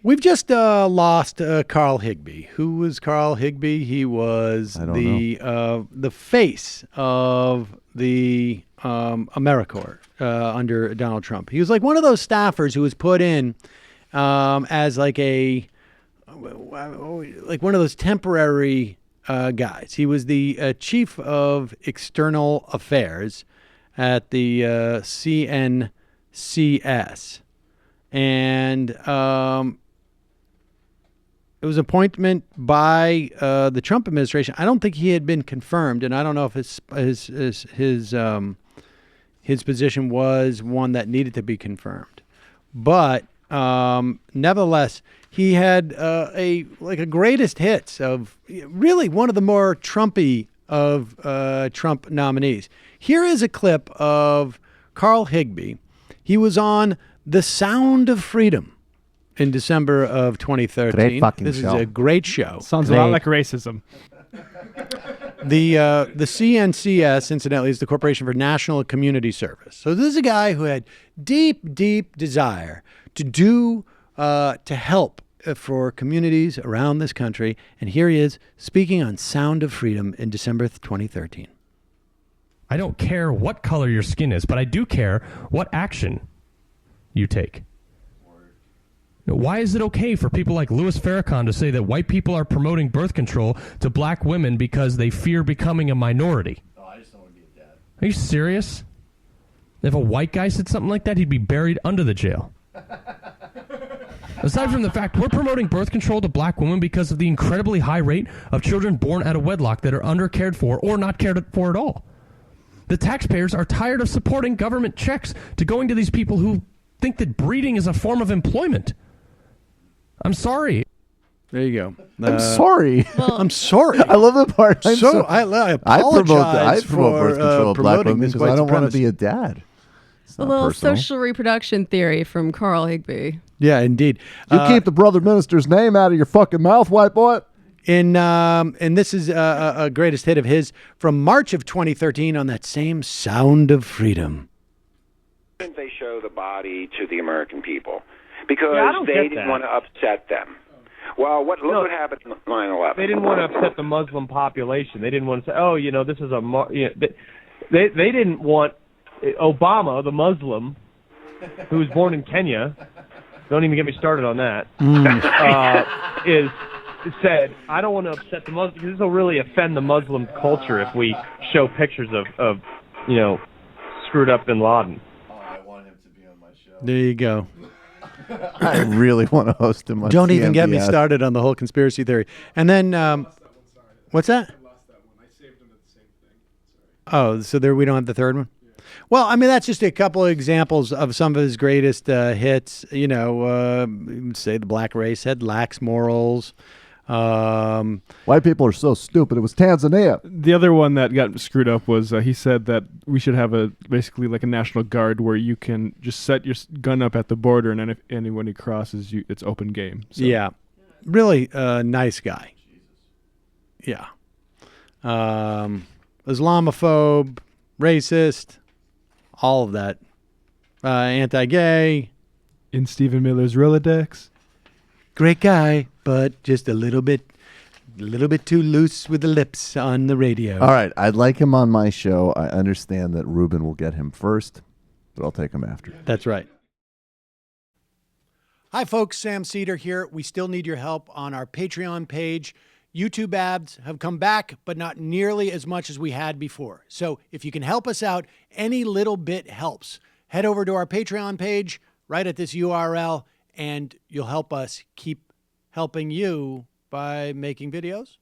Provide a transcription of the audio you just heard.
We've just lost Carl Higbie. Who was Carl Higbie? He was the face of the AmeriCorps under Donald Trump. He was like one of those staffers who was put in as like one of those temporary guys. He was the chief of external affairs at the CNCS, and it was an appointment by the Trump administration. I don't think he had been confirmed, and I don't know if his position was one that needed to be confirmed. But nevertheless, he had a greatest hits of really one of the more Trumpy of Trump nominees. Here is a clip of Carl Higbie. He was on The Sound of Freedom in December of 2013. Great fucking this show. is a great show. Sounds a lot like racism. The CNCS, incidentally, is the Corporation for National Community Service. So this is a guy who had deep, deep desire to do, to help for communities around this country. And here he is speaking on Sound of Freedom in December 2013. I don't care what color your skin is, but I do care what action you take. Why is it okay for people like Louis Farrakhan to say that white people are promoting birth control to black women because they fear becoming a minority? Oh, I just don't want to be a dad. Are you serious? If a white guy said something like that, he'd be buried under the jail. Aside from the fact we're promoting birth control to black women because of the incredibly high rate of children born out of wedlock that are undercared for or not cared for at all. The taxpayers are tired of supporting government checks to going to these people who think that breeding is a form of employment. I'm sorry. There you go. I'm sorry. I'm sorry. I love the part. I apologize promote birth control of black women because I don't want to be a dad. It's A not little personal. social reproduction theory from Carl Higbie. Yeah, indeed. You keep the brother minister's name out of your fucking mouth, white boy. And this is a greatest hit of his from March of 2013 on that same Sound of Freedom. They show the body to the American people because they didn't want to upset them. Well, look what happened in 9/11. They didn't want to upset the Muslim population. They didn't want to say, oh, this is they didn't want Obama, the Muslim, who was born in Kenya. Don't even get me started on that. Said, I don't want to upset the Muslims because this will really offend the Muslim culture if we show pictures of screwed up bin Laden. Oh, I want him to be on my show. There you go. I really want to host him on Don't even get me CNBS. started on the whole conspiracy theory. And then, what's that? I lost that one. I saved him at the same thing. Sorry. Oh, so there we don't have the third one? Yeah. Well, I mean, that's just a couple of examples of some of his greatest hits. Say the black race had lax morals. White people are so stupid. It was Tanzania. The other one that got screwed up was he said that we should have basically like a national guard where you can just set your gun up at the border, and then if anyone who crosses you, it's open game. So. Yeah, really nice guy. Yeah, Islamophobe, racist, all of that. Anti-gay. In Stephen Miller's Rolodex. Great guy, but just a little bit too loose with the lips on the radio. All right, I'd like him on my show. I understand that Ruben will get him first, but I'll take him after. That's right. Hi, folks. Sam Seder here. We still need your help on our Patreon page. YouTube ads have come back, but not nearly as much as we had before. So if you can help us out, any little bit helps. Head over to our Patreon page right at this URL, and you'll help us keep helping you by making videos